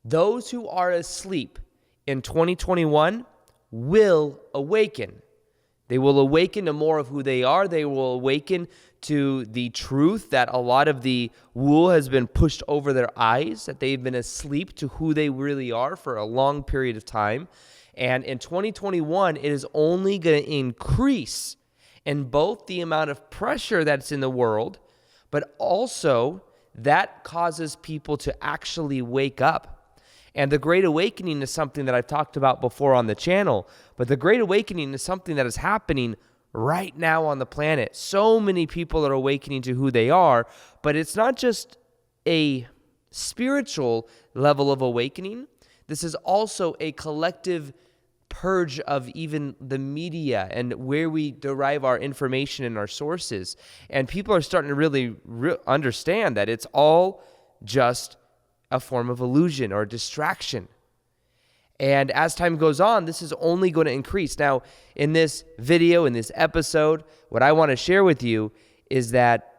Those who are asleep in 2021 will awaken. They will awaken to more of who they are. They will awaken to the truth that a lot of the wool has been pushed over their eyes, that they've been asleep to who they really are for a long period of time. And in 2021, it is only going to increase in both the amount of pressure that's in the world, but also that causes people to actually wake up. And the Great Awakening is something that I've talked about before on the channel, but the Great Awakening is something that is happening right now on the planet. So many people are awakening to who they are, but it's not just a spiritual level of awakening. This is also a collective purge of even the media and where we derive our information and our sources. And people are starting to really understand that it's all just a form of illusion or distraction. And as time goes on, this is only going to increase. Now, in this video, in this episode, what I want to share with you is that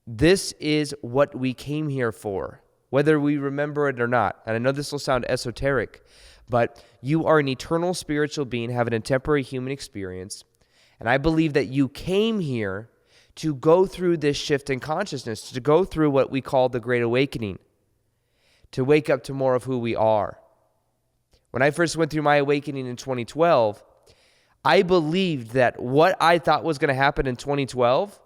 this is what we came here for, whether we remember it or not. And I know this will sound esoteric, but you are an eternal spiritual being, have an temporary human experience. And I believe that you came here to go through this shift in consciousness, to go through what we call the Great Awakening, to wake up to more of who we are. When I first went through my awakening in 2012, I believed that what I thought was going to happen in 2012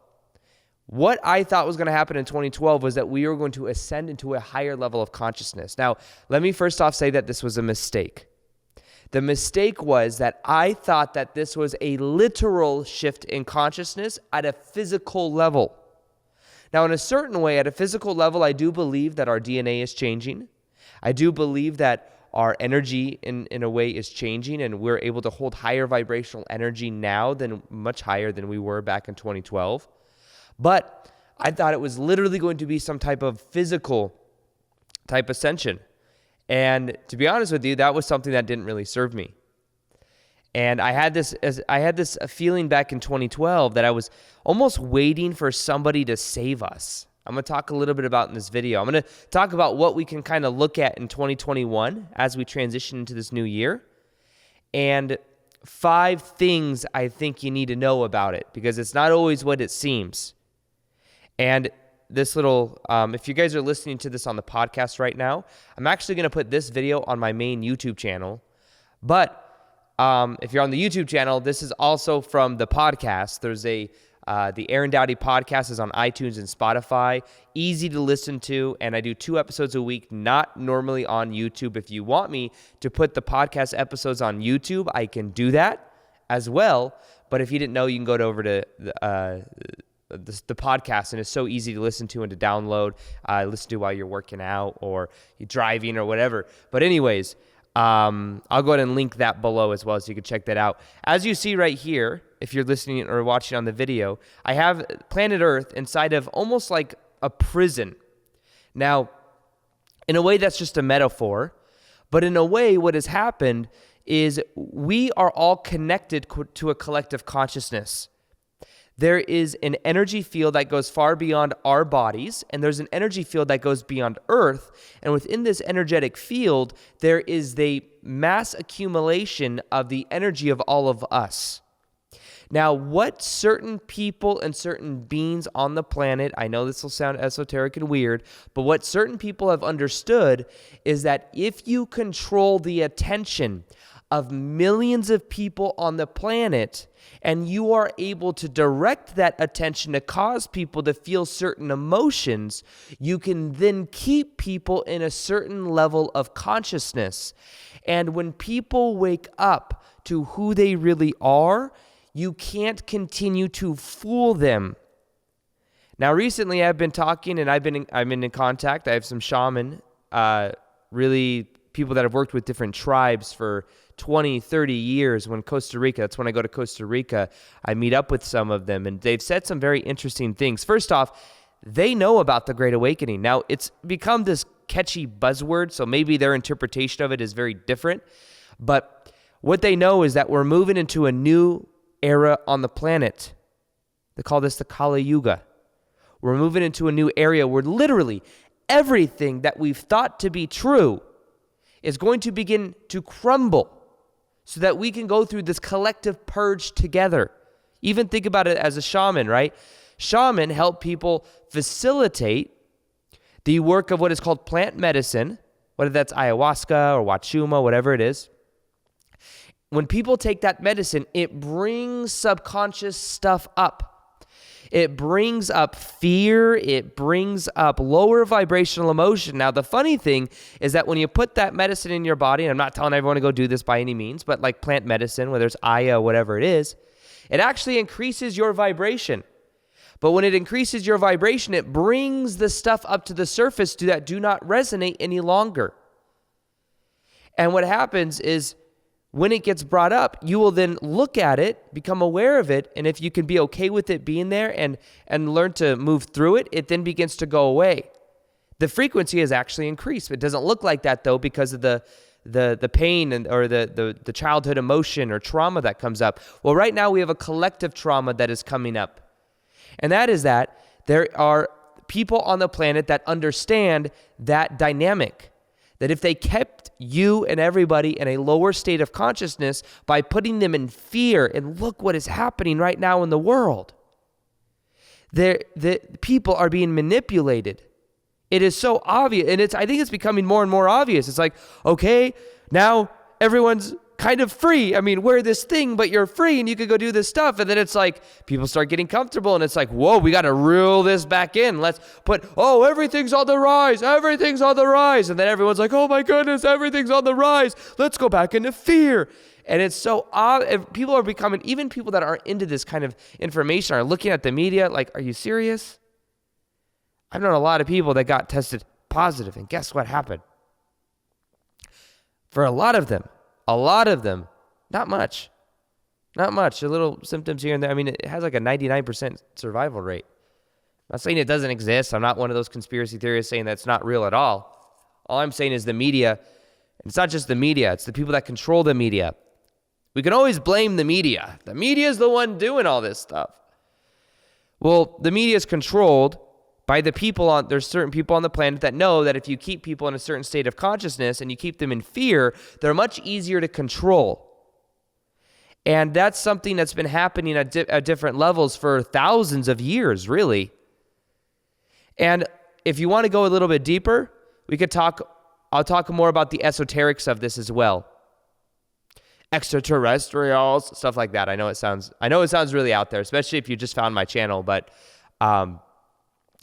was that we were going to ascend into a higher level of consciousness. Now, let me first off say that this was a mistake. The mistake was that I thought that this was a literal shift in consciousness at a physical level. Now, in a certain way, at a physical level, I do believe that our DNA is changing. I do believe that our energy in a way is changing, and we're able to hold higher vibrational energy now much higher than we were back in 2012. But I thought it was literally going to be some type of physical type ascension. And to be honest with you, that was something that didn't really serve me. And I had this feeling back in 2012 that I was almost waiting for somebody to save us. I'm going to talk a little bit about in this video. I'm going to talk about what we can kind of look at in 2021 as we transition into this new year, and 5 things I think you need to know about it, because it's not always what it seems. And this little, if you guys are listening to this on the podcast right now, I'm actually going to put this video on my main YouTube channel. But if you're on the YouTube channel, this is also from the podcast. There's the Aaron Doughty podcast is on iTunes and Spotify. Easy to listen to, and I do 2 episodes a week, not normally on YouTube. If you want me to put the podcast episodes on YouTube, I can do that as well. But if you didn't know, you can go over to the podcast, and it's so easy to listen to and to download, listen to while you're working out or you're driving or whatever. But anyways, I'll go ahead and link that below as well, so you can check that out. As you see right here, if you're listening or watching on the video, I have planet Earth inside of almost like a prison. Now, in a way, that's just a metaphor, but in a way, what has happened is we are all connected to a collective consciousness. There is an energy field that goes far beyond our bodies, and there's an energy field that goes beyond Earth. And within this energetic field, there is the mass accumulation of the energy of all of us. Now, what certain people and certain beings on the planet, I know this will sound esoteric and weird, but what certain people have understood is that if you control the attention of millions of people on the planet, and you are able to direct that attention to cause people to feel certain emotions, you can then keep people in a certain level of consciousness. And when people wake up to who they really are, you can't continue to fool them. Now, recently I've been talking, and I'm in contact. I have some shaman, really people that have worked with different tribes for 20, 30 years. That's when I go to Costa Rica, I meet up with some of them, and they've said some very interesting things. First off, they know about the Great Awakening. Now, it's become this catchy buzzword, so maybe their interpretation of it is very different. But what they know is that we're moving into a new era on the planet. They call this the Kali Yuga. We're moving into a new area where literally everything that we've thought to be true is going to begin to crumble so that we can go through this collective purge together. Even think about it as a shaman, right? Shaman help people facilitate the work of what is called plant medicine, whether that's ayahuasca or wachuma, whatever it is. When people take that medicine, it brings subconscious stuff up. It brings up fear. It brings up lower vibrational emotion. Now, the funny thing is that when you put that medicine in your body, and I'm not telling everyone to go do this by any means, but like plant medicine, whether it's aya, whatever it is, it actually increases your vibration. But when it increases your vibration, it brings the stuff up to the surface that do not resonate any longer. And what happens is when it gets brought up, you will then look at it, become aware of it, and if you can be okay with it being there and learn to move through it, it then begins to go away. The frequency has actually increased. It doesn't look like that, though, because of the pain or the childhood emotion or trauma that comes up. Well, right now we have a collective trauma that is coming up. And that is that there are people on the planet that understand that dynamic. That if they kept you and everybody in a lower state of consciousness by putting them in fear, and look what is happening right now in the world. The people are being manipulated. It is so obvious, and I think it's becoming more and more obvious. It's like, okay, now everyone's kind of free. I mean, wear this thing, but you're free and you could go do this stuff. And then it's like, people start getting comfortable and it's like, whoa, we got to reel this back in. Let's put, everything's on the rise. Everything's on the rise. And then everyone's like, oh my goodness, everything's on the rise. Let's go back into fear. And it's so odd. People are becoming, even people that aren't into this kind of information are looking at the media like, are you serious? I've known a lot of people that got tested positive, and guess what happened? For a lot of them, not much. A little symptoms here and there. I mean, it has like a 99% survival rate. I'm not saying it doesn't exist. I'm not one of those conspiracy theorists saying that's not real at all. All I'm saying is the media, and it's not just the media, it's the people that control the media. We can always blame the media. The media is the one doing all this stuff. Well, the media is controlled by the people there's certain people on the planet that know that if you keep people in a certain state of consciousness and you keep them in fear, they're much easier to control. And that's something that's been happening at different levels for thousands of years, really. And if you want to go a little bit deeper, I'll talk more about the esoterics of this as well. Extraterrestrials, stuff like that. I know it sounds really out there, especially if you just found my channel, but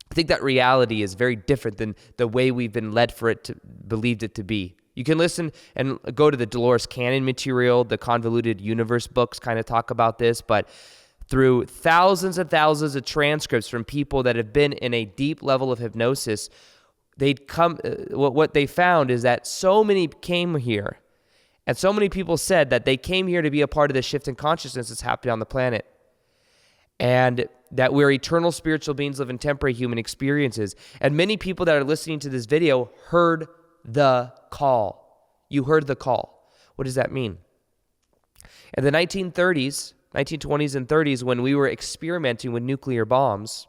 I think that reality is very different than the way we've been led for it to believed it to be. You can listen and go to the Dolores Cannon material, the Convoluted Universe books kind of talk about this, but through thousands and thousands of transcripts from people that have been in a deep level of hypnosis, what they found is that so many came here, and so many people said that they came here to be a part of the shift in consciousness that's happening on the planet. And that we're eternal spiritual beings living temporary human experiences. And many people that are listening to this video heard the call. You heard the call. What does that mean? In the 1920s and 30s, when we were experimenting with nuclear bombs,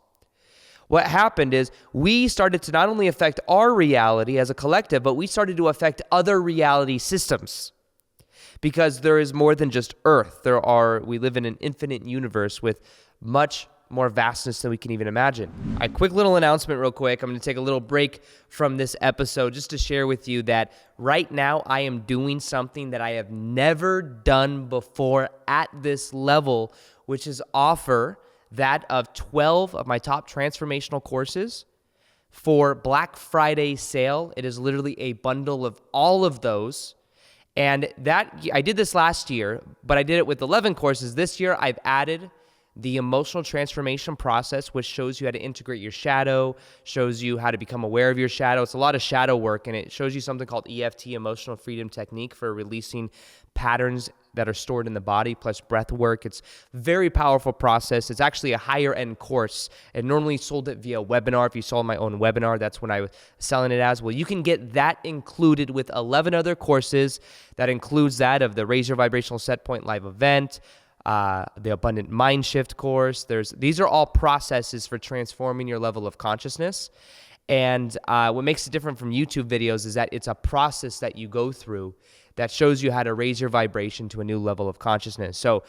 what happened is we started to not only affect our reality as a collective, but we started to affect other reality systems. Because there is more than just Earth. We live in an infinite universe with much more vastness than we can even imagine. A quick little announcement real quick. I'm going to take a little break from this episode just to share with you that right now I am doing something that I have never done before at this level, which is offer that of 12 of my top transformational courses for Black Friday sale. It is literally a bundle of all of those. And that I did this last year, but I did it with 11 courses. This year I've added the emotional transformation process, which shows you how to integrate your shadow, shows you how to become aware of your shadow. It's a lot of shadow work, and it shows you something called EFT, Emotional Freedom Technique, for releasing patterns that are stored in the body, plus breath work. It's a very powerful process. It's actually a higher end course. I normally sold it via webinar. If you saw my own webinar, that's when I was selling it as. Well, you can get that included with 11 other courses. That includes that of the Raise Your Vibrational Set Point live event, the Abundant Mind Shift course. These are all processes for transforming your level of consciousness. And what makes it different from YouTube videos is that it's a process that you go through that shows you how to raise your vibration to a new level of consciousness. So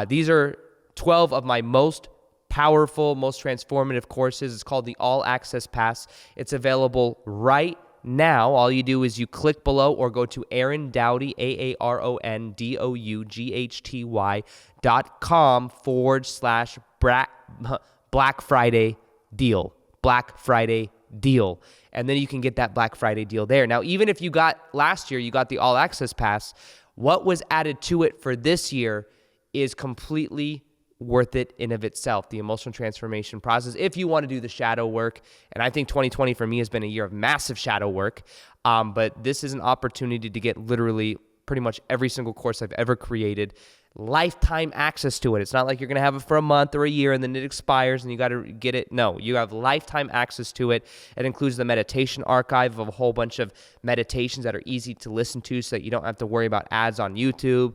these are 12 of my most powerful, most transformative courses. It's called the All Access Pass. It's available right now. All you do is you click below or go to Aaron Doughty, AARONDOUGHTY.com/Black Friday deal. Black Friday deal. And then you can get that Black Friday deal there. Now, even if you got last year, you got the All Access Pass, what was added to it for this year is completely worth it in of itself, the emotional transformation process, if you want to do the shadow work. And I think 2020 for me has been a year of massive shadow work. But this is an opportunity to get literally pretty much every single course I've ever created, lifetime access to it. It's not like you're going to have it for a month or a year and then it expires and you got to get it. No, you have lifetime access to it. It includes the meditation archive of a whole bunch of meditations that are easy to listen to so that you don't have to worry about ads on YouTube.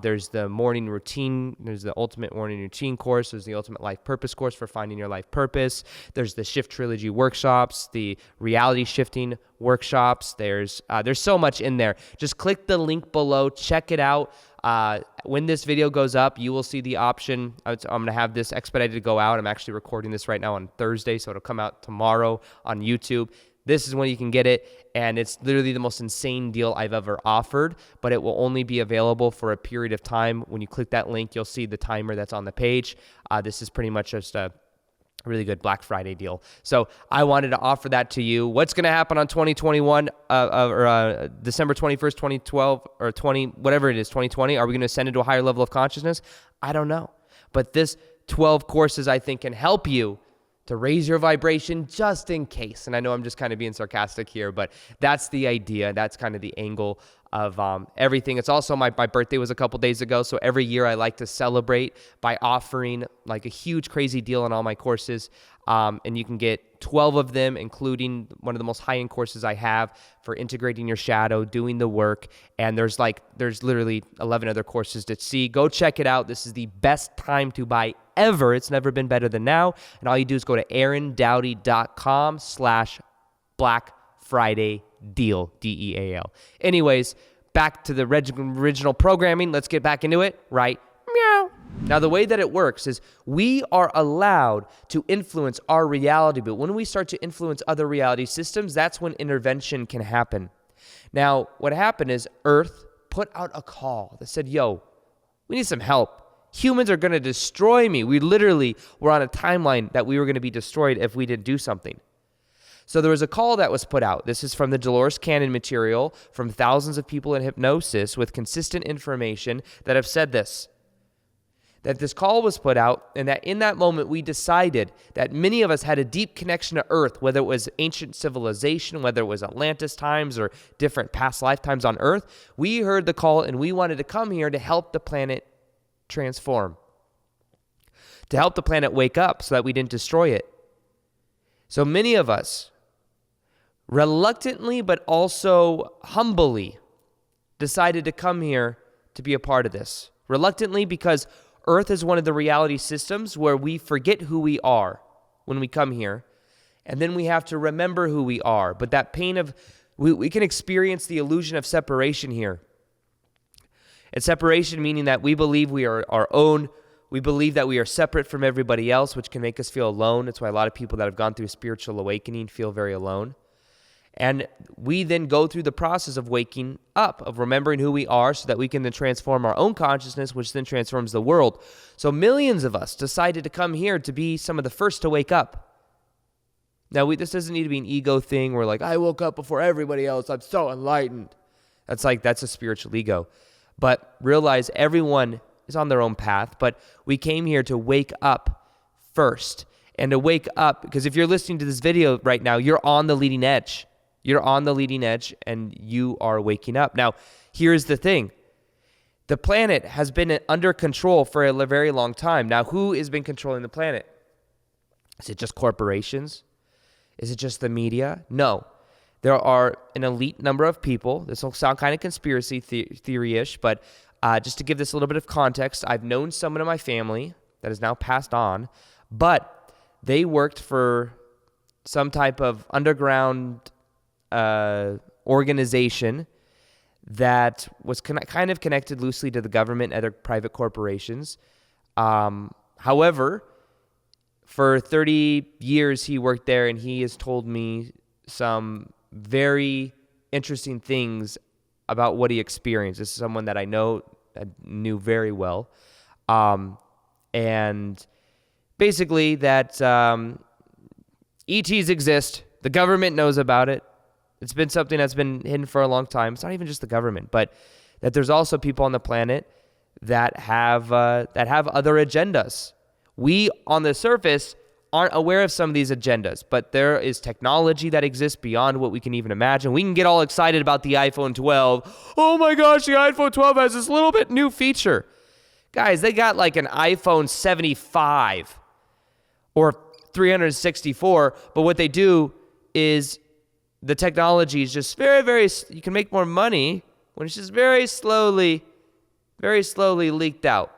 There's the morning routine. There's the ultimate morning routine course. There's the ultimate life purpose course for finding your life purpose. There's the shift trilogy workshops, the reality shifting workshops. There's so much in there. Just click the link below, check it out. When this video goes up, you will see the option. I'm going to have this expedited to go out. I'm actually recording this right now on Thursday, so it'll come out tomorrow on YouTube. This is when you can get it, and it's literally the most insane deal I've ever offered, but it will only be available for a period of time. When you click that link, you'll see the timer that's on the page. This is pretty much just a really good Black Friday deal. So I wanted to offer that to you. What's going to happen on 2021 or December 21st, 2012 or 2020? Are we going to ascend into a higher level of consciousness? I don't know. But this 12 courses I think can help you to raise your vibration just in case. And I know I'm just kind of being sarcastic here, but that's the idea. That's kind of the angle of everything. It's also my birthday was a couple days ago. So every year I like to celebrate by offering like a huge crazy deal on all my courses. And you can get 12 of them, including one of the most high-end courses I have for integrating your shadow, doing the work. And there's literally 11 other courses to see. Go check it out. This is the best time to buy ever. It's never been better than now. And all you do is go to AaronDoughty.com/Black Friday deal, DEAL. Anyways, back to the original programming. Let's get back into it right meow. Now, the way that it works is we are allowed to influence our reality, but when we start to influence other reality systems, that's when intervention can happen. Now, what happened is Earth put out a call that said, yo, we need some help. Humans are going to destroy me. We literally were on a timeline that we were going to be destroyed if we didn't do something. So there was a call that was put out. This is from the Dolores Cannon material from thousands of people in hypnosis with consistent information that have said this, that this call was put out, and that in that moment we decided that many of us had a deep connection to Earth, whether it was ancient civilization, whether it was Atlantis times or different past lifetimes on Earth. We heard the call and we wanted to come here to help the planet transform, to help the planet wake up so that we didn't destroy it. So many of us, reluctantly but also humbly, decided to come here to be a part of this. Reluctantly because Earth is one of the reality systems where we forget who we are when we come here, and then we have to remember who we are. But that pain of, we can experience the illusion of separation here. And separation meaning that we believe we are our own. We believe that we are separate from everybody else, which can make us feel alone. That's why a lot of people that have gone through spiritual awakening feel very alone. And we then go through the process of waking up, of remembering who we are so that we can then transform our own consciousness, which then transforms the world. So millions of us decided to come here to be some of the first to wake up. Now, this doesn't need to be an ego thing where like, I woke up before everybody else. I'm so enlightened. That's a spiritual ego. But realize everyone is on their own path, but we came here to wake up first. And to wake up, because if you're listening to this video right now, you're on the leading edge. You're on the leading edge and you are waking up. Now, here's the thing. The planet has been under control for a very long time. Now, who has been controlling the planet? Is it just corporations? Is it just the media? No. There are an elite number of people. This will sound kind of conspiracy theory-ish, but just to give this a little bit of context, I've known someone in my family that has now passed on, but they worked for some type of underground organization that was kind of connected loosely to the government and other private corporations. However, for 30 years he worked there, and he has told me some very interesting things about what he experienced. This is someone that I knew very well. And basically that ETs exist. The government knows about it. It's been something that's been hidden for a long time. It's not even just the government, but that there's also people on the planet that have other agendas. We, on the surface, aren't aware of some of these agendas, but there is technology that exists beyond what we can even imagine. We can get all excited about the iPhone 12. Oh my gosh, the iPhone 12 has this little bit new feature. Guys, they got like an iPhone 75 or 364, but what they do is the technology is just very, you can make more money when it's just very slowly leaked out.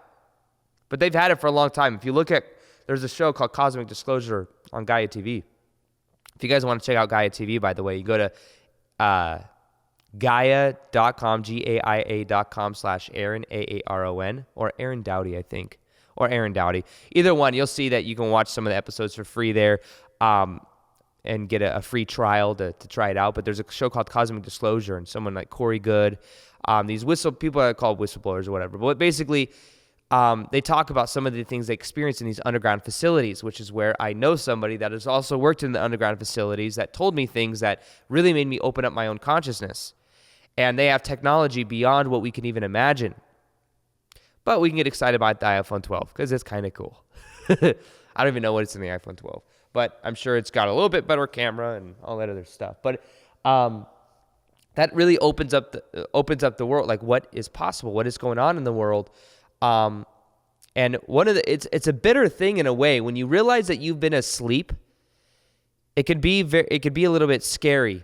But they've had it for a long time. If you look at, there's a show called Cosmic Disclosure on Gaia TV. If you guys want to check out Gaia TV, by the way, you go to Gaia.com, GAIA.com/Aaron, AARON, or Aaron Doughty, I think, or Aaron Doughty. Either one, you'll see that you can watch some of the episodes for free there and get a free trial to try it out. But there's a show called Cosmic Disclosure, and someone like Corey Good, these people are called whistleblowers or whatever. But basically, they talk about some of the things they experience in these underground facilities, which is where I know somebody that has also worked in the underground facilities that told me things that really made me open up my own consciousness. And they have technology beyond what we can even imagine. But we can get excited about the iPhone 12 because it's kind of cool. I don't even know what's in the iPhone 12, but I'm sure it's got a little bit better camera and all that other stuff. But that really opens up the world, like what is possible, what is going on in the world. And it's a bitter thing in a way when you realize that you've been asleep. It could be a little bit scary.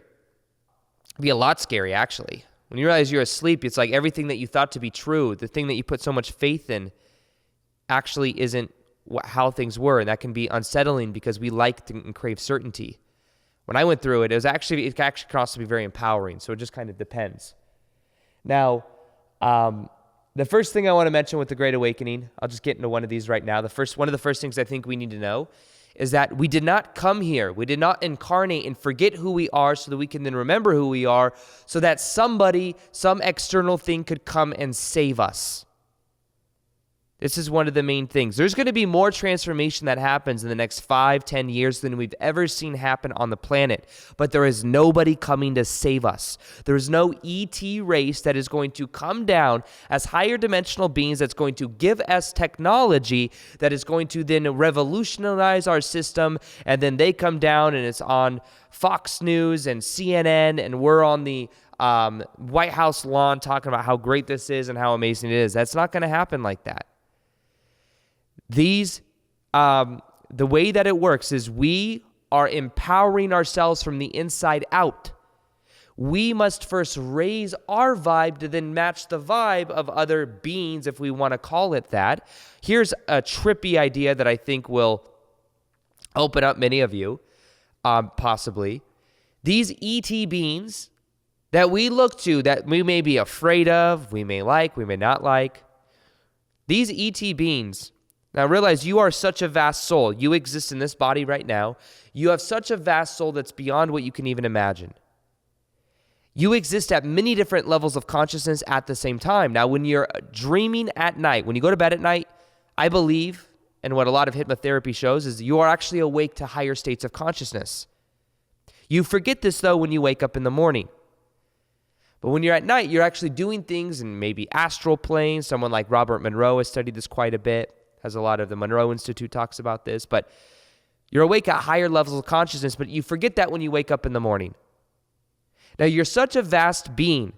It'd be a lot scary, actually. When you realize you're asleep, it's like everything that you thought to be true, the thing that you put so much faith in, actually isn't how things were, and that can be unsettling because we like and crave certainty. When I went through it, it actually can also be very empowering. So it just kind of depends. Now, the first thing I want to mention with the Great Awakening, I'll just get into one of these right now. One of the first things I think we need to know is that we did not come here. We did not incarnate and forget who we are so that we can then remember who we are so that somebody, some external thing could come and save us. This is one of the main things. There's going to be more transformation that happens in the next 5-10 years than we've ever seen happen on the planet. But there is nobody coming to save us. There is no ET race that is going to come down as higher dimensional beings that's going to give us technology that is going to then revolutionize our system. And then they come down and it's on Fox News and CNN and we're on the White House lawn talking about how great this is and how amazing it is. That's not going to happen like that. The way that it works is we are empowering ourselves from the inside out. We must first raise our vibe to then match the vibe of other beings, if we want to call it that. Here's a trippy idea that I think will open up many of you, possibly. These ET beings that we look to, that we may be afraid of, we may like, we may not like. These ET beings. Now realize you are such a vast soul. You exist in this body right now. You have such a vast soul that's beyond what you can even imagine. You exist at many different levels of consciousness at the same time. Now, when you're dreaming at night, when you go to bed at night, I believe, and what a lot of hypnotherapy shows, is you are actually awake to higher states of consciousness. You forget this, though, when you wake up in the morning. But when you're at night, you're actually doing things in maybe astral planes. Someone like Robert Monroe has studied this quite a bit. Has a lot of the Monroe Institute talks about this, but you're awake at higher levels of consciousness, but you forget that when you wake up in the morning. Now, you're such a vast being.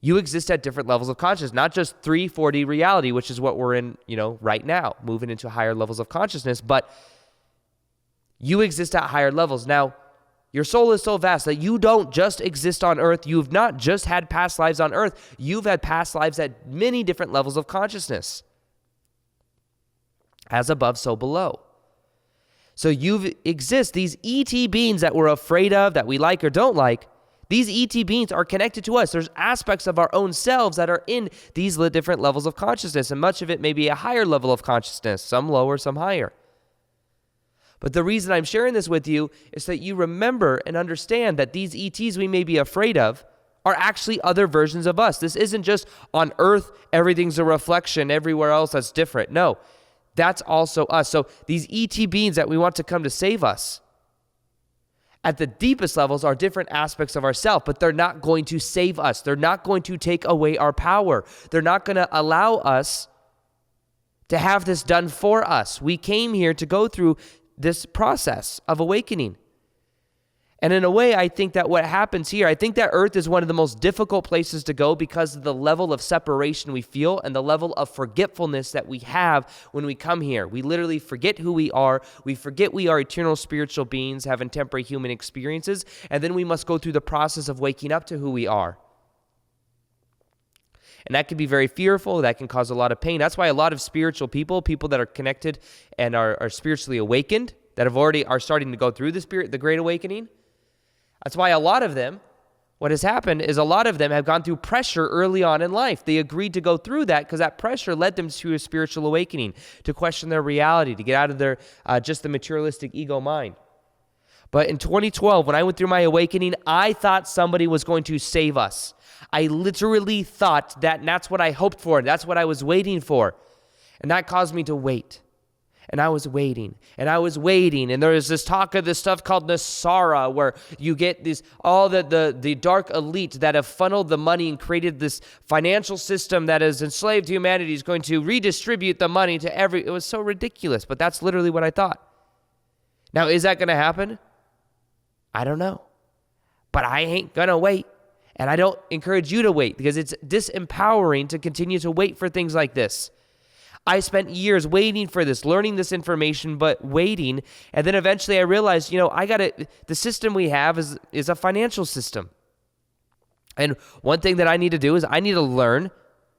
You exist at different levels of consciousness, not just 3-4D reality, which is what we're in, right now, moving into higher levels of consciousness, but you exist at higher levels. Now, your soul is so vast that you don't just exist on Earth. You've not just had past lives on Earth. You've had past lives at many different levels of consciousness. As above, so below. So you exist, these ET beings that we're afraid of, that we like or don't like, these ET beings are connected to us. There's aspects of our own selves that are in these different levels of consciousness, and much of it may be a higher level of consciousness, some lower, some higher. But the reason I'm sharing this with you is that you remember and understand that these ETs we may be afraid of are actually other versions of us. This isn't just on Earth, everything's a reflection, everywhere else that's different. No, that's also us. So these ET beings that we want to come to save us, at the deepest levels are different aspects of ourselves, but they're not going to save us. They're not going to take away our power. They're not going to allow us to have this done for us. We came here to go through this process of awakening. And in a way, I think that what happens here, I think that Earth is one of the most difficult places to go because of the level of separation we feel and the level of forgetfulness that we have when we come here. We literally forget who we are. We forget we are eternal spiritual beings having temporary human experiences. And then we must go through the process of waking up to who we are. And that can be very fearful. That can cause a lot of pain. That's why a lot of spiritual people that are connected and are spiritually awakened, that are starting to go through the Great Awakening, that's why a lot of them, what has happened is a lot of them have gone through pressure early on in life. They agreed to go through that because that pressure led them to a spiritual awakening, to question their reality, to get out of their just the materialistic ego mind. But in 2012, when I went through my awakening, I thought somebody was going to save us. I literally thought that, and that's what I hoped for, and that's what I was waiting for. And that caused me to wait. And I was waiting, and I was waiting, and there was this talk of this stuff called Nasara, where you get all the dark elite that have funneled the money and created this financial system that has enslaved humanity is going to redistribute the money to it was so ridiculous, but that's literally what I thought. Now, is that going to happen? I don't know, but I ain't going to wait, and I don't encourage you to wait because it's disempowering to continue to wait for things like this. I spent years waiting for this, learning this information, but waiting. And then eventually I realized, the system we have is a financial system. And one thing that I need to do is I need to learn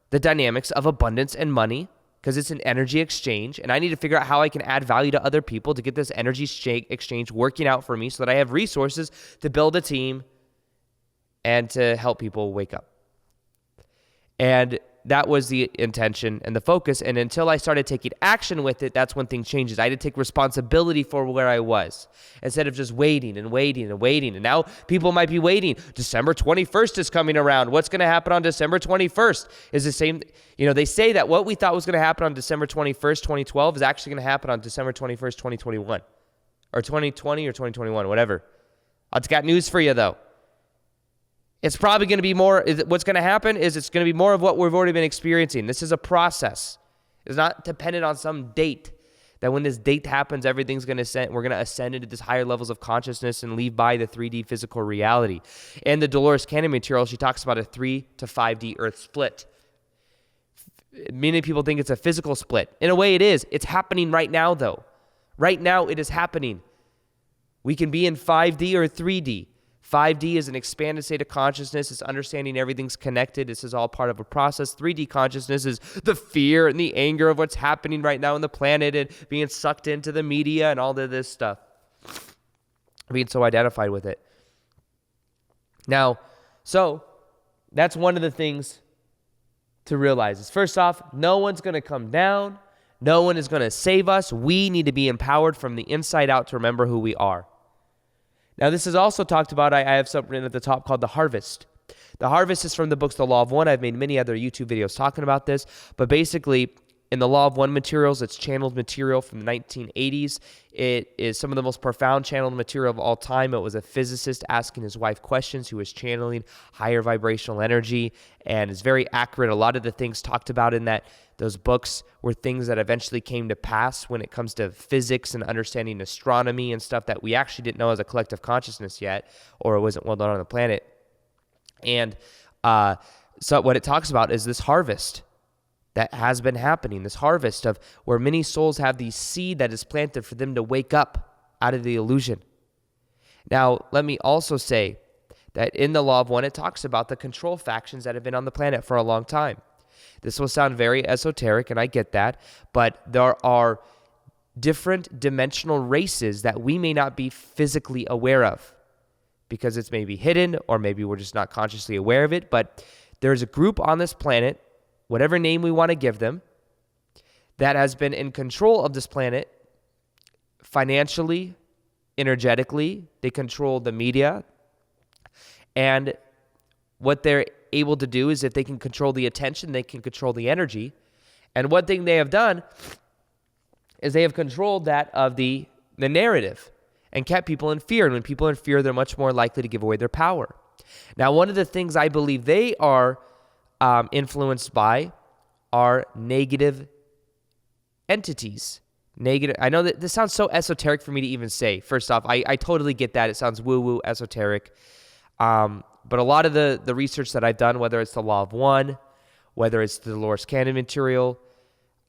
the dynamics of abundance and money because it's an energy exchange. And I need to figure out how I can add value to other people to get this energy exchange working out for me so that I have resources to build a team and to help people wake up. And that was the intention and the focus. And until I started taking action with it, that's when things changes. I had to take responsibility for where I was instead of just waiting and waiting and waiting. And now people might be waiting. December 21st is coming around. What's going to happen on December 21st is the same. They say that what we thought was going to happen on December 21st, 2012 is actually going to happen on December 21st, 2021 or 2020 or 2021, whatever. I've got news for you though. It's probably going to be more, what's going to happen is it's going to be more of what we've already been experiencing. This is a process. It's not dependent on some date, that when this date happens, everything's going to ascend. We're going to ascend into this higher levels of consciousness and leave by the 3D physical reality. And the Dolores Cannon material, she talks about a 3 to 5D earth split. Many people think it's a physical split. In a way it is. It's happening right now though. Right now it is happening. We can be in 5D or 3D. 5D is an expanded state of consciousness. It's understanding everything's connected. This is all part of a process. 3D consciousness is the fear and the anger of what's happening right now on the planet and being sucked into the media and all of this stuff. Being so identified with it. Now, so that's one of the things to realize is first off, no one's going to come down. No one is going to save us. We need to be empowered from the inside out to remember who we are. Now, this is also talked about, I have something written at the top called the harvest. The harvest is from the books The Law of One. I've made many other YouTube videos talking about this, but basically, in the Law of One materials, it's channeled material from the 1980s. It is some of the most profound channeled material of all time. It was a physicist asking his wife questions who was channeling higher vibrational energy, and it's very accurate. A lot of the things talked about in those books were things that eventually came to pass when it comes to physics and understanding astronomy and stuff that we actually didn't know as a collective consciousness yet, or it wasn't well done on the planet. And so what it talks about is this harvest that has been happening, this harvest of where many souls have the seed that is planted for them to wake up out of the illusion. Now, let me also say that in the Law of One, it talks about the control factions that have been on the planet for a long time. This will sound very esoteric, and I get that, but there are different dimensional races that we may not be physically aware of because it's maybe hidden or maybe we're just not consciously aware of it. But there's a group on this planet, whatever name we want to give them, that has been in control of this planet financially, energetically. They control the media. And what they're able to do is if they can control the attention, they can control the energy. And one thing they have done is they have controlled that of the narrative and kept people in fear. And when people are in fear, they're much more likely to give away their power. Now, one of the things I believe they are influenced by are negative entities. Negative. I know that this sounds so esoteric for me to even say. First off, I totally get that. It sounds woo-woo, esoteric. But a lot of the research that I've done, whether it's the Law of One, whether it's the Dolores Cannon material,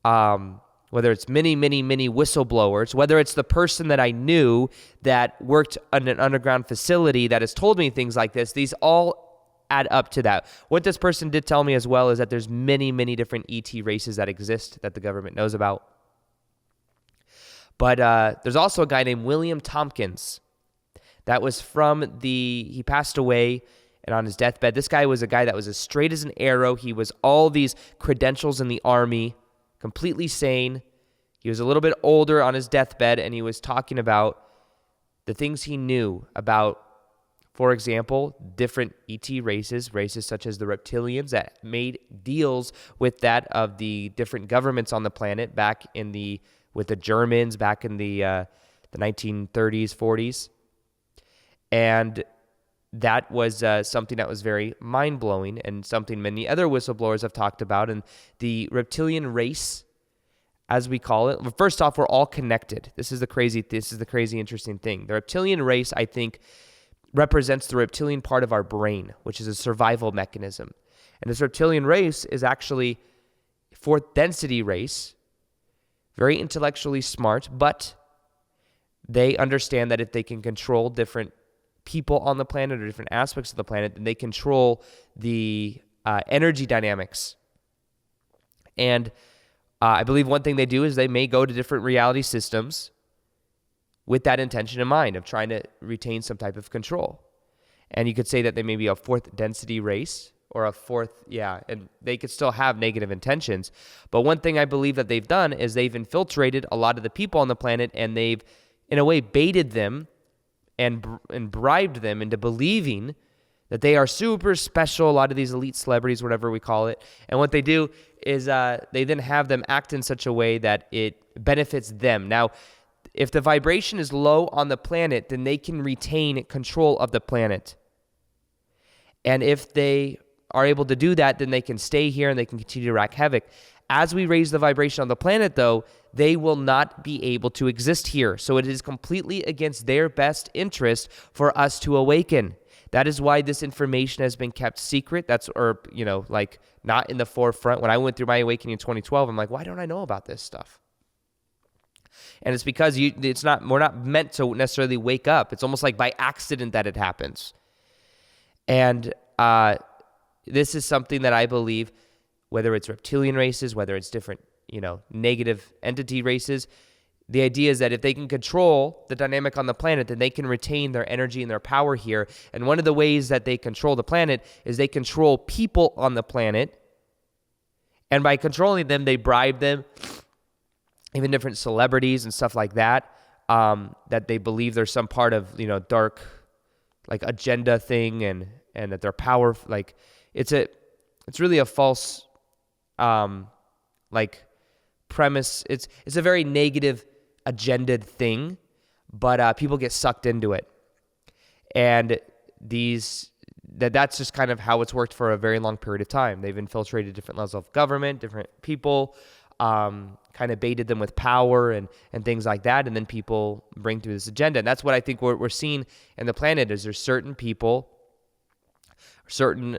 whether it's many whistleblowers, whether it's the person that I knew that worked in an underground facility that has told me things like this, these all add up to that. What this person did tell me as well is that there's many different ET races that exist that the government knows about. But there's also a guy named William Tompkins that was he passed away and on his deathbed. This guy was a guy that was as straight as an arrow. He was all these credentials in the Army, completely sane. He was a little bit older on his deathbed, and he was talking about the things he knew about, for example, different ET races such as the reptilians that made deals with that of the different governments on the planet with the Germans back in the 1930s, 40s. And that was something that was very mind-blowing and something many other whistleblowers have talked about. And the reptilian race, as we call it, first off, we're all connected. This is the crazy interesting thing. The reptilian race, I think, represents the reptilian part of our brain, which is a survival mechanism. And this reptilian race is actually fourth density race, very intellectually smart, but they understand that if they can control different people on the planet or different aspects of the planet, then they control the energy dynamics. And I believe one thing they do is they may go to different reality systems with that intention in mind of trying to retain some type of control. And you could say that they may be a fourth density race or a fourth, and they could still have negative intentions. But one thing I believe that they've done is they've infiltrated a lot of the people on the planet, and they've, in a way, baited them and bribed them into believing that they are super special, a lot of these elite celebrities, whatever we call it. And what they do is they then have them act in such a way that it benefits them. Now, if the vibration is low on the planet, then they can retain control of the planet. And if they are able to do that, then they can stay here and they can continue to wreak havoc. As we raise the vibration on the planet, though, they will not be able to exist here. So it is completely against their best interest for us to awaken. That is why this information has been kept secret. Not in the forefront. When I went through my awakening in 2012, I'm like, why don't I know about this stuff? And it's because we're not meant to necessarily wake up. It's almost like by accident that it happens. And this is something that I believe, whether it's reptilian races, whether it's different, negative entity races, the idea is that if they can control the dynamic on the planet, then they can retain their energy and their power here. And one of the ways that they control the planet is they control people on the planet. And by controlling them, they bribe them, even different celebrities and stuff like that, that they believe there's some part of, dark, agenda thing and that their power, it's really a false, premise. It's a very negative agendaed thing, but people get sucked into it. And that's just kind of how it's worked for a very long period of time. They've infiltrated different levels of government, different people, kind of baited them with power and things like that, and then people bring through this agenda. And that's what I think we're seeing in the planet is there's certain people, certain,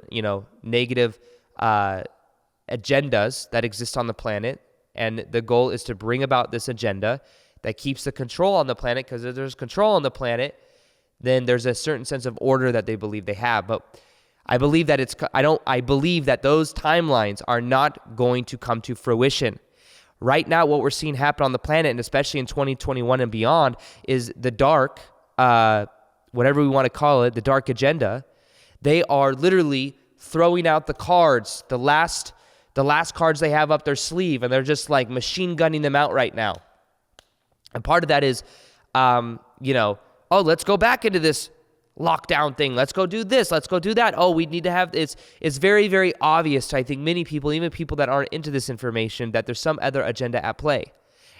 negative agendas that exist on the planet, and the goal is to bring about this agenda that keeps the control on the planet, because if there's control on the planet, then there's a certain sense of order that they believe they have. But I believe that I believe that those timelines are not going to come to fruition. Right now, what we're seeing happen on the planet, and especially in 2021 and beyond, is the dark, whatever we want to call it, the dark agenda. They are literally throwing out the cards, the last cards they have up their sleeve, and they're just like machine gunning them out right now. And part of that is, let's go back into this lockdown thing. Let's go do this. Let's go do that. Oh, we need to have this. It's very, very obvious to, I think, many people, even people that aren't into this information, that there's some other agenda at play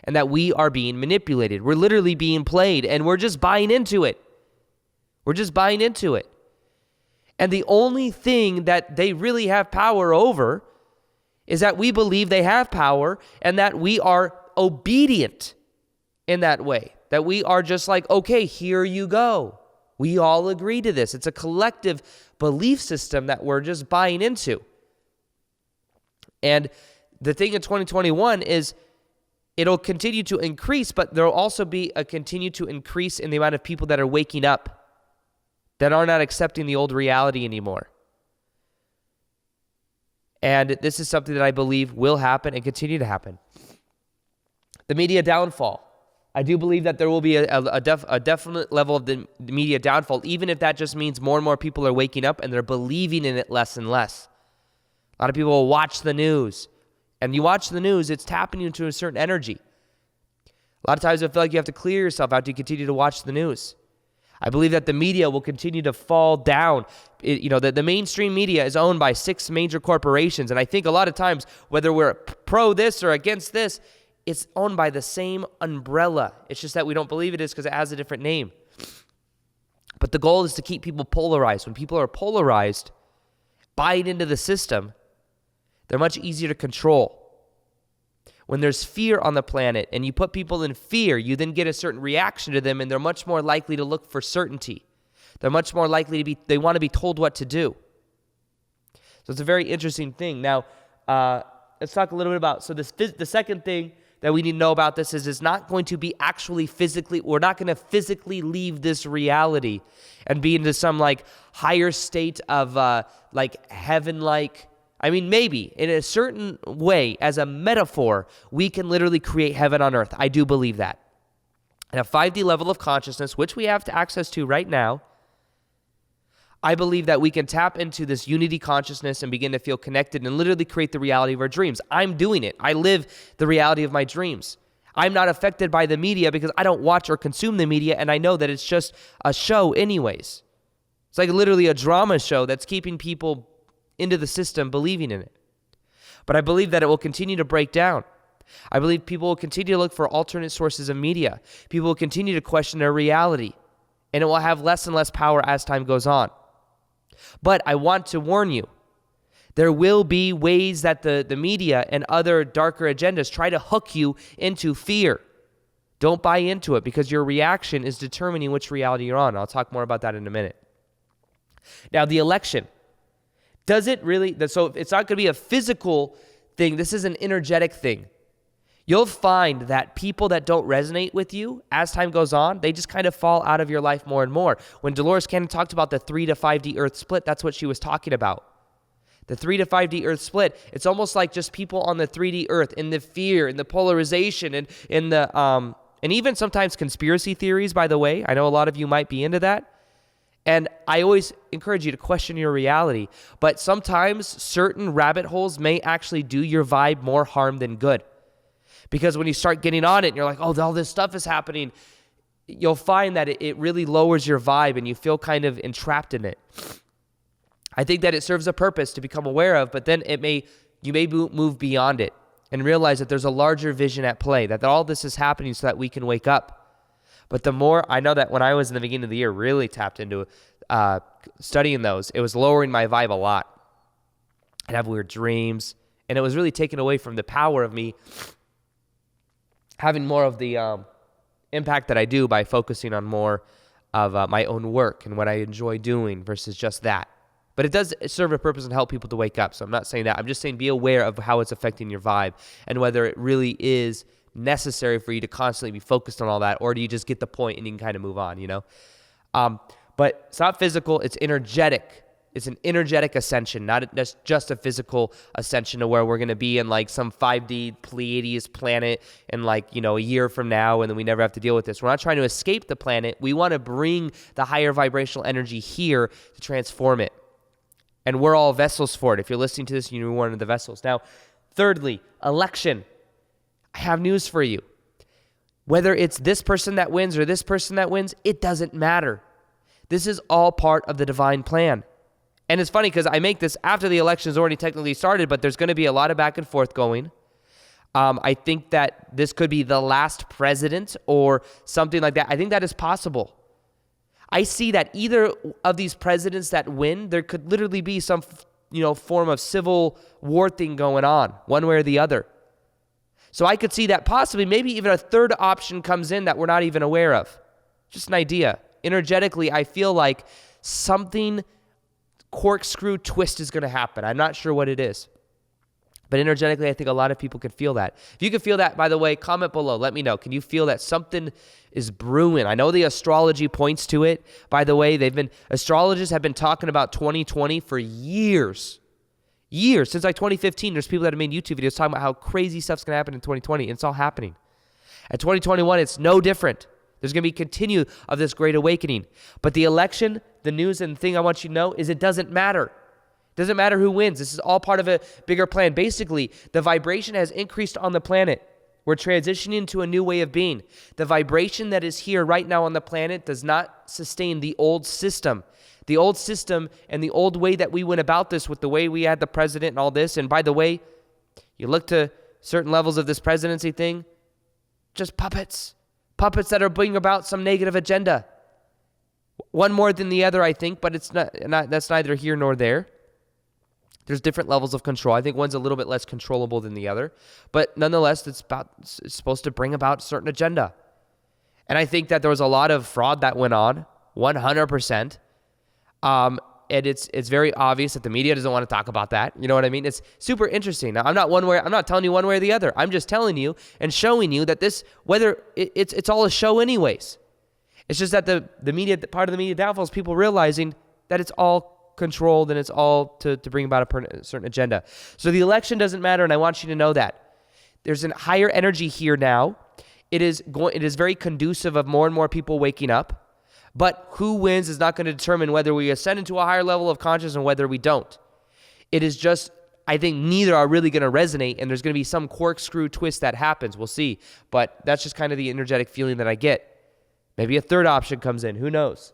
and that we are being manipulated. We're literally being played and we're just buying into it. We're just buying into it. And the only thing that they really have power over is that we believe they have power and that we are obedient in that way. That we are just like, okay, here you go. We all agree to this. It's a collective belief system that we're just buying into. And the thing in 2021 is it'll continue to increase, but there'll also be a continue to increase in the amount of people that are waking up, that are not accepting the old reality anymore. And this is something that I believe will happen and continue to happen. The media downfall. I do believe that there will be a definite level of the media downfall, even if that just means more and more people are waking up and they're believing in it less and less. A lot of people will watch the news. And you watch the news, it's tapping you into a certain energy. A lot of times I feel like you have to clear yourself after you continue to watch the news. I believe that the media will continue to fall down. The mainstream media is owned by 6 major corporations. And I think a lot of times, whether we're pro this or against this, it's owned by the same umbrella. It's just that we don't believe it is because it has a different name. But the goal is to keep people polarized. When people are polarized, buying into the system, they're much easier to control. When there's fear on the planet and you put people in fear, you then get a certain reaction to them and they're much more likely to look for certainty. They're much more likely they want to be told what to do. So it's a very interesting thing. Now, let's talk a little bit about, the second thing that we need to know about this is it's not going to be we're not going to physically leave this reality and be into some like higher state of heaven-like. I mean, maybe in a certain way, as a metaphor, we can literally create heaven on earth. I do believe that. At a 5D level of consciousness, which we have access to right now, I believe that we can tap into this unity consciousness and begin to feel connected and literally create the reality of our dreams. I'm doing it. I live the reality of my dreams. I'm not affected by the media because I don't watch or consume the media, and I know that it's just a show anyways. It's like literally a drama show that's keeping people into the system believing in it. But I believe that it will continue to break down. I believe people will continue to look for alternate sources of media. People will continue to question their reality, and it will have less and less power as time goes on. But I want to warn you, there will be ways that the media and other darker agendas try to hook you into fear. Don't buy into it because your reaction is determining which reality you're on. I'll talk more about that in a minute. Now, the election. Does it really? So it's not going to be a physical thing. This is an energetic thing. You'll find that people that don't resonate with you, as time goes on, they just kind of fall out of your life more and more. When Dolores Cannon talked about the 3 to 5D Earth split, that's what she was talking about. The 3 to 5D Earth split, it's almost like just people on the 3D Earth in the fear and the polarization and in the and even sometimes conspiracy theories, by the way. I know a lot of you might be into that. And I always encourage you to question your reality. But sometimes certain rabbit holes may actually do your vibe more harm than good. Because when you start getting on it and you're like, oh, all this stuff is happening, you'll find that it really lowers your vibe and you feel kind of entrapped in it. I think that it serves a purpose to become aware of, but then you may move beyond it and realize that there's a larger vision at play, that all this is happening so that we can wake up. But the more, I know that when I was in the beginning of the year, really tapped into studying those, it was lowering my vibe a lot. I'd have weird dreams, and it was really taken away from the power of me having more of the impact that I do by focusing on more of my own work and what I enjoy doing versus just that. But it does serve a purpose and help people to wake up. So I'm not saying that. I'm just saying be aware of how it's affecting your vibe and whether it really is necessary for you to constantly be focused on all that, or do you just get the point and you can kind of move on, you know? But it's not physical. It's energetic. It's an energetic ascension, not just a physical ascension to where we're going to be in like some 5D Pleiades planet in like, a year from now, and then we never have to deal with this. We're not trying to escape the planet. We want to bring the higher vibrational energy here to transform it. And we're all vessels for it. If you're listening to this, you're one of the vessels. Now, thirdly, election. I have news for you. Whether it's this person that wins or this person that wins, it doesn't matter. This is all part of the divine plan. And it's funny because I make this after the election has already technically started, but there's going to be a lot of back and forth going. I think that this could be the last president or something like that. I think that is possible. I see that either of these presidents that win, there could literally be some, form of civil war thing going on, one way or the other. So I could see that possibly maybe even a third option comes in that we're not even aware of. Just an idea. Energetically, I feel like something corkscrew twist is going to happen. I'm not sure what it is. But energetically, I think a lot of people can feel that. If you can feel that, by the way, comment below. Let me know. Can you feel that something is brewing? I know the astrology points to it. By the way, astrologists have been talking about 2020 for years. Since like 2015, there's people that have made YouTube videos talking about how crazy stuff's going to happen in 2020, and it's all happening. At 2021, it's no different. There's going to be continue of this great awakening. But the election, the news, and the thing I want you to know is it doesn't matter. It doesn't matter who wins. This is all part of a bigger plan. Basically, the vibration has increased on the planet. We're transitioning to a new way of being. The vibration that is here right now on the planet does not sustain the old system. The old system and the old way that we went about this with the way we had the president and all this. And by the way, you look to certain levels of this presidency thing, just puppets that are bringing about some negative agenda. One more than the other, I think, but it's not that's neither here nor there. There's different levels of control. I think one's a little bit less controllable than the other, but nonetheless, it's supposed to bring about a certain agenda. And I think that there was a lot of fraud that went on, 100%. And it's very obvious that the media doesn't want to talk about that. You know what I mean? It's super interesting. Now, I'm not telling you one way or the other. I'm just telling you and showing you that it's all a show anyways. It's just that the media, part of the media downfall is people realizing that it's all controlled and it's all to bring about a certain agenda. So the election doesn't matter, and I want you to know that. There's a higher energy here now. It is very conducive of more and more people waking up. But who wins is not going to determine whether we ascend into a higher level of consciousness and whether we don't. It is just, I think neither are really going to resonate, and there's going to be some corkscrew twist that happens. We'll see. But that's just kind of the energetic feeling that I get. Maybe a third option comes in. Who knows?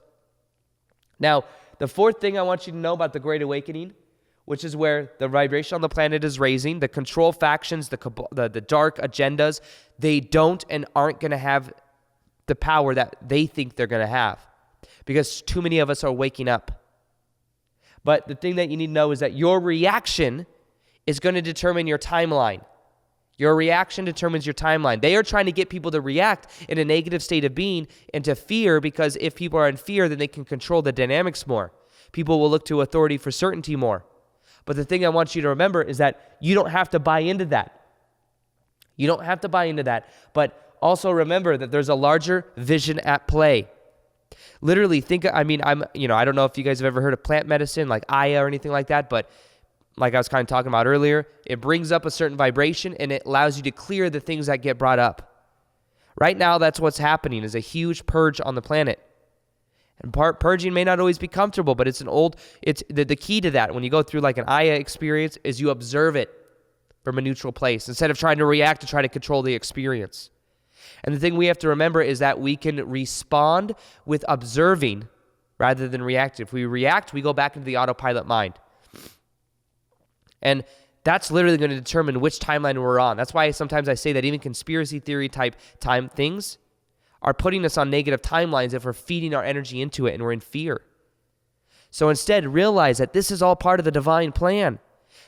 Now, the fourth thing I want you to know about the Great Awakening, which is where the vibration on the planet is raising, the control factions, the dark agendas, they don't and aren't going to have the power that they think they're going to have. Because too many of us are waking up. But the thing that you need to know is that your reaction is going to determine your timeline. Your reaction determines your timeline. They are trying to get people to react in a negative state of being and to fear, because if people are in fear, then they can control the dynamics more. People will look to authority for certainty more. But the thing I want you to remember is that you don't have to buy into that. You don't have to buy into that. But also remember that there's a larger vision at play. Literally I don't know if you guys have ever heard of plant medicine like Aya or anything like that, but like I was kind of talking about earlier, it brings up a certain vibration and it allows you to clear the things that get brought up. Right now, that's what's happening, is a huge purge on the planet. And purging may not always be comfortable, but it's the key to that when you go through like an Aya experience is you observe it from a neutral place instead of trying to react to try to control the experience. And the thing we have to remember is that we can respond with observing rather than react. If we react, we go back into the autopilot mind. And that's literally going to determine which timeline we're on. That's why sometimes I say that even conspiracy theory type time things are putting us on negative timelines if we're feeding our energy into it and we're in fear. So instead, realize that this is all part of the divine plan.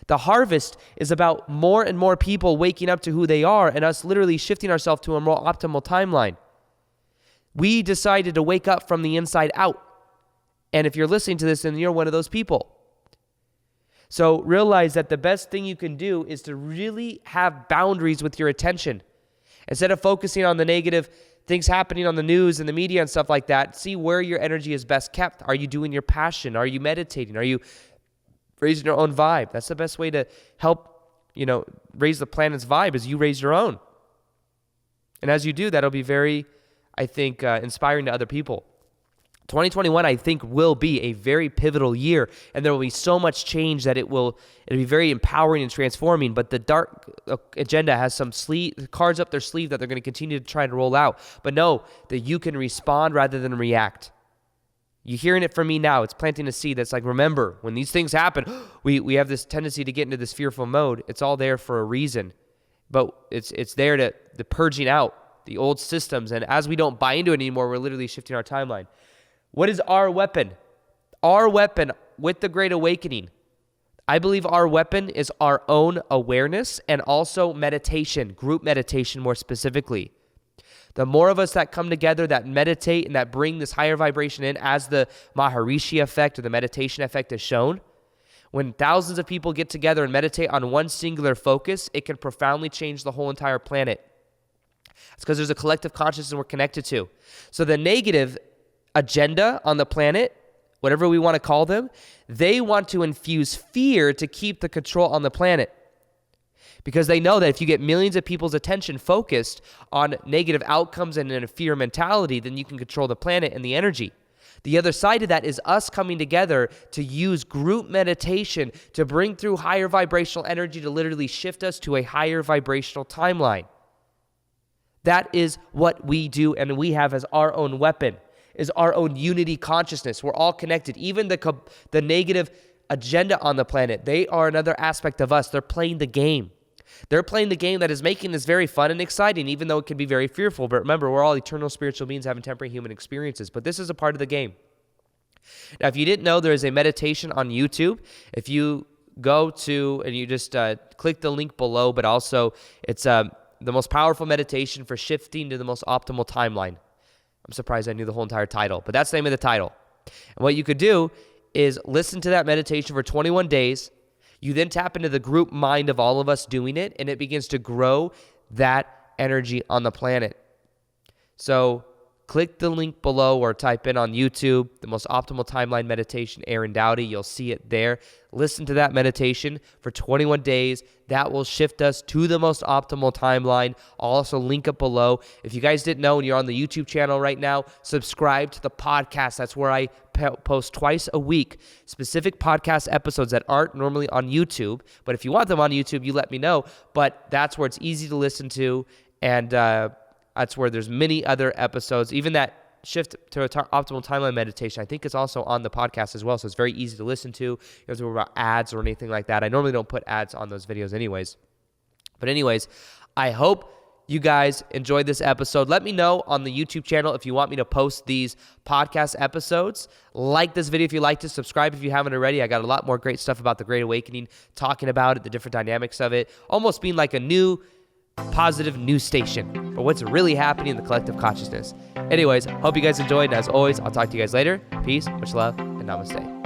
The harvest is about more and more people waking up to who they are and us literally shifting ourselves to a more optimal timeline. We decided to wake up from the inside out. And if you're listening to this, then you're one of those people. So realize that the best thing you can do is to really have boundaries with your attention. Instead of focusing on the negative things happening on the news and the media and stuff like that, see where your energy is best kept. Are you doing your passion? Are you meditating? Are you raising your own vibe? That's the best way to help, raise the planet's vibe, is you raise your own. And as you do, that'll be very, I think, inspiring to other people. 2021, I think, will be a very pivotal year, and there will be so much change that it'll be very empowering and transforming. But the dark agenda has some cards up their sleeve that they're going to continue to try to roll out. But know that you can respond rather than react. You're hearing it from me now. It's planting a seed that's like, remember, when these things happen, we have this tendency to get into this fearful mode. It's all there for a reason. But it's there to the purging out the old systems. And as we don't buy into it anymore, we're literally shifting our timeline. What is our weapon? Our weapon with the Great Awakening, I believe our weapon is our own awareness and also meditation, group meditation more specifically. The more of us that come together, that meditate and that bring this higher vibration in, as the Maharishi effect or the meditation effect is shown, when thousands of people get together and meditate on one singular focus, it can profoundly change the whole entire planet. It's because there's a collective consciousness we're connected to. So the negative agenda on the planet, whatever we want to call them, they want to infuse fear to keep the control on the planet. Because they know that if you get millions of people's attention focused on negative outcomes and in a fear mentality, then you can control the planet and the energy. The other side of that is us coming together to use group meditation to bring through higher vibrational energy to literally shift us to a higher vibrational timeline. That is what we do, and we have as our own weapon, is our own unity consciousness. We're all connected. Even the negative agenda on the planet, they are another aspect of us. They're playing the game. They're playing the game that is making this very fun and exciting, even though it can be very fearful. But remember, we're all eternal spiritual beings having temporary human experiences. But this is a part of the game. Now, if you didn't know, there is a meditation on YouTube. If you go to, and you just click the link below, but also it's the most powerful meditation for shifting to the most optimal timeline. I'm surprised I knew the whole entire title, but that's the name of the title. And what you could do is listen to that meditation for 21 days. You then tap into the group mind of all of us doing it, and it begins to grow that energy on the planet. So click the link below or type in on YouTube, the most optimal timeline meditation, Aaron Doughty. You'll see it there. Listen to that meditation for 21 days. That will shift us to the most optimal timeline. I'll also link up below. If you guys didn't know and you're on the YouTube channel right now, subscribe to the podcast. That's where I post twice a week, specific podcast episodes that aren't normally on YouTube. But if you want them on YouTube, you let me know. But that's where it's easy to listen to, and that's where there's many other episodes. Even that shift to optimal timeline meditation, I think it's also on the podcast as well. So it's very easy to listen to. You don't have to worry about ads or anything like that. I normally don't put ads on those videos anyways. But anyways, I hope you guys enjoyed this episode. Let me know on the YouTube channel if you want me to post these podcast episodes. Like this video if you liked it. Subscribe if you haven't already. I got a lot more great stuff about the Great Awakening, talking about it, the different dynamics of it, almost being like a new positive news station for what's really happening in the collective consciousness. Anyways, hope you guys enjoyed, and as always, I'll talk to you guys later. Peace, much love, and namaste.